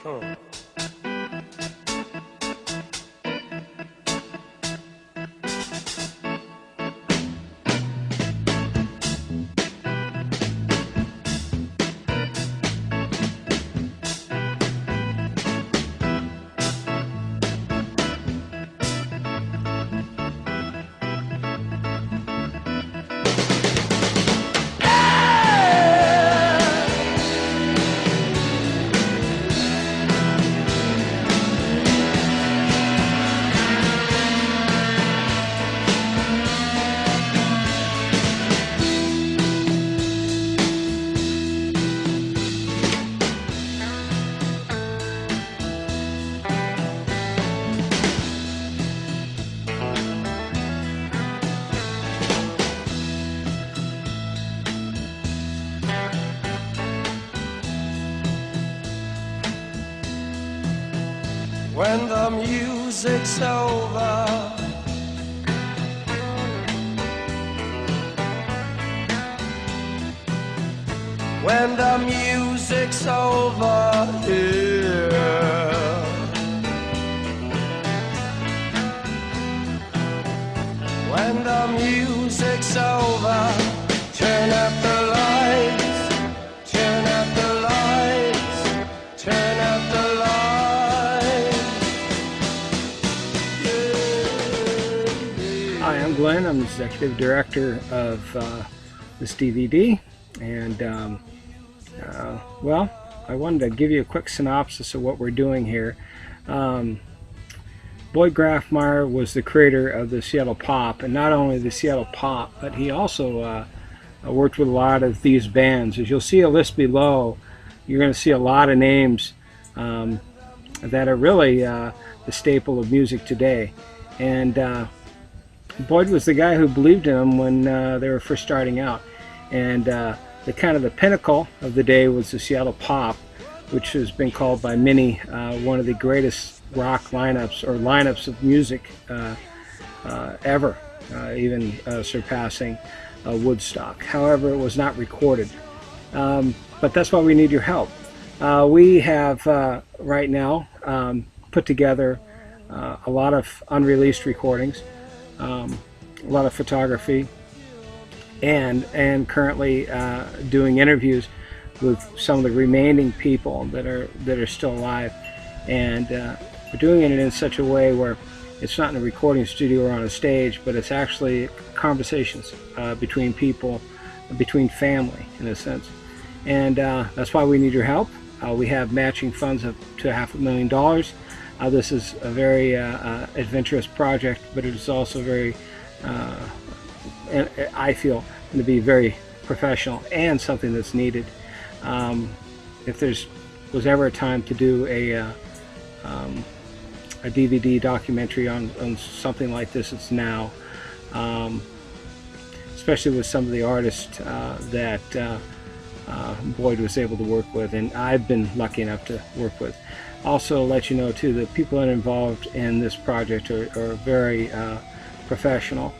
Come on. When the music's over, when the music's over here, when the music's over, turn up the lights, turn up the lights, turn up the lights. Hi, I'm Glenn. I'm the executive director of this DVD, and well, I wanted to give you a quick synopsis of what we're doing here. Boyd Grafmeyer was the creator of the Seattle Pop, and not only the Seattle Pop, but he also worked with a lot of these bands. As you'll see a list below, you're going to see a lot of names that are really the staple of music today. And Boyd was the guy who believed in them when they were first starting out. And the pinnacle of the day was the Seattle Pop, which has been called by many one of the greatest rock lineups or lineups of music ever, even surpassing Woodstock. However, it was not recorded. But that's why we need your help. We have right now put together a lot of unreleased recordings, a lot of photography, and currently doing interviews with some of the remaining people that are still alive, and we're doing it in such a way where it's not in a recording studio or on a stage, but it's actually conversations between people, between family in a sense. And that's why we need your help. We have matching funds up to $500,000. This is a very adventurous project, but it is also very, I feel, going to be very professional and something that's needed. If was ever a time to do a DVD documentary on something like this, it's now. Especially with some of the artists that Boyd was able to work with, and I've been lucky enough to work with. Also, let you know too, the people that are involved in this project are very professional.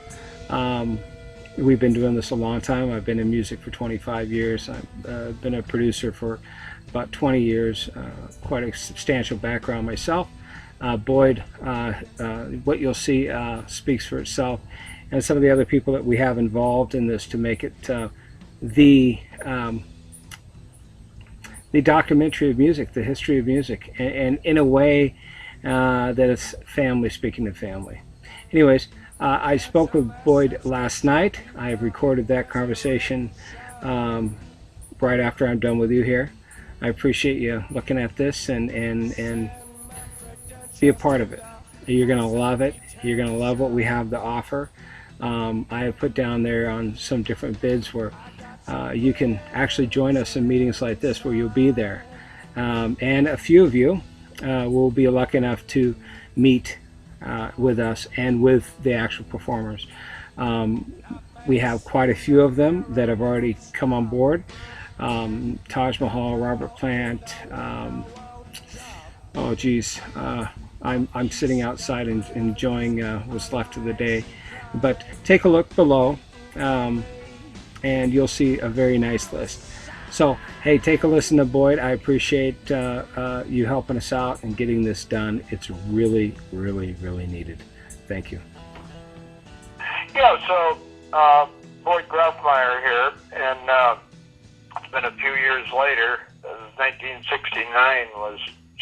We've been doing this a long time. I've been in music for 25 years. I've been a producer for about 20 years, quite a substantial background myself. Boyd, what you'll see speaks for itself, and some of the other people that we have involved in this to make it the documentary of music, the history of music, and in a way that it's family speaking to family. Anyways, I spoke with Boyd last night. I have recorded that conversation right after I'm done with you here. I appreciate you looking at this and be a part of it. You're going to love it. You're going to love what we have to offer. I have put down there on some different bids where you can actually join us in meetings like this where you'll be there. And a few of you will be lucky enough to meet with us and with the actual performers. We have quite a few of them that have already come on board. Taj Mahal, Robert Plant, oh geez, I'm sitting outside and enjoying what's left of the day. But take a look below and you'll see a very nice list. So, hey, take a listen to Boyd. I appreciate you helping us out and getting this done. It's really, really, really needed. Thank you. Yeah, so Boyd Grafmeyer here, and it's been a few years later. 1969 was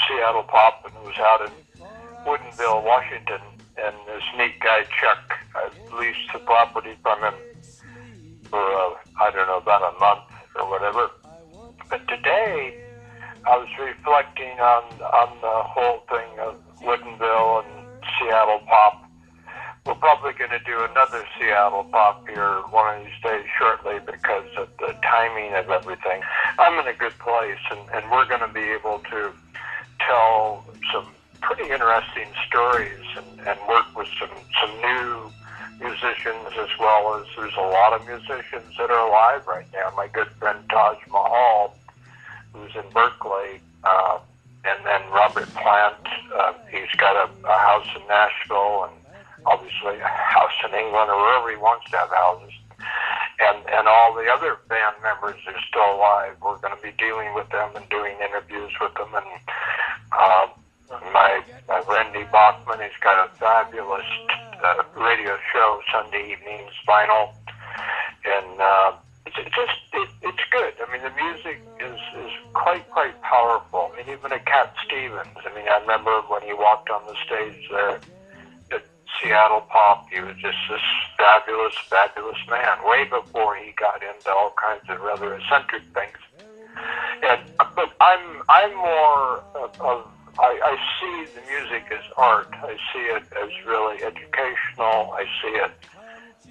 Seattle Pop, and it was out in Woodinville, Washington, and this neat guy, Chuck, leased the property from him for, I don't know, about a month or whatever. But today, I was reflecting on the whole thing of Woodinville and Seattle Pop. We're probably going to do another Seattle Pop here one of these days shortly because of the timing of everything. I'm in a good place, and we're going to be able to tell some pretty interesting stories and work with some new musicians, as well as there's a lot of musicians that are alive right now. My good friend Taj Mahal, who's in Berkeley, and then Robert Plant, he's got a house in Nashville, and obviously a house in England or wherever he wants to have houses. And all the other band members are still alive. We're going to be dealing with them and doing interviews with them. And my Randy Bachman, he's got a fabulous radio show Sunday evenings, Vinyl. And it's good. I mean, the music is quite powerful. I mean, even a Cat Stevens. I mean, I remember when he walked on the stage there at Seattle Pop, he was just this fabulous man, way before he got into all kinds of rather eccentric things. But I'm more of I see the music as art. I see it as really educational. I see it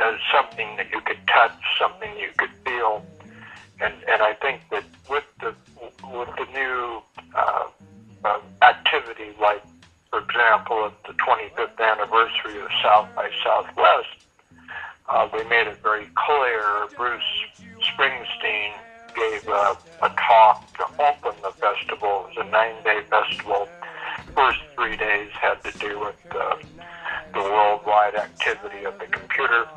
as something that you could touch, something you could feel. And I think that with the new activity, like, for example, at the 25th anniversary of South by Southwest, they made it very clear. Bruce Springsteen gave a talk to open the festival. It was a 9-day festival. First 3 days had to do with the worldwide activity of the computer.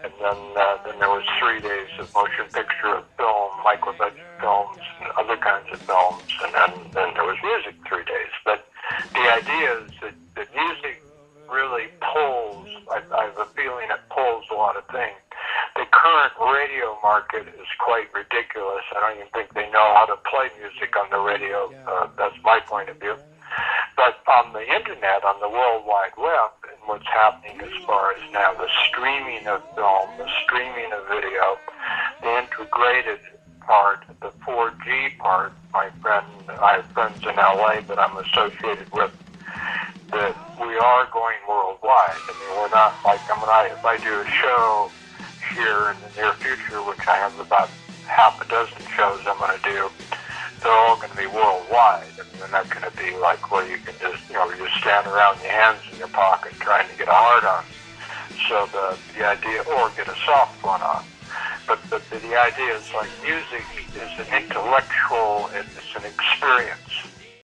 And then there was 3 days of motion picture, film, micro-budget films, and other kinds of films. And then there was music 3 days. But the idea is that music really pulls, I have a feeling it pulls a lot of things. The current radio market is quite ridiculous. I don't even think they know how to play music on the radio. That's my point of view. But on the internet, on the World Wide Web, and what's happening as far as now the streaming of film, the streaming of video, the integrated part, the 4G part, I have friends in LA that I'm associated with, that we are going worldwide. I mean, we're not like, if I do a show here in the near future, which I have about half a dozen shows I'm going to do, they're all going to be worldwide. I mean, they're not going to be like where you can just, you stand around with your hands in your pocket trying to get a hard on. So the idea, or get a soft one on. But the idea is like music is an intellectual, it's an experience.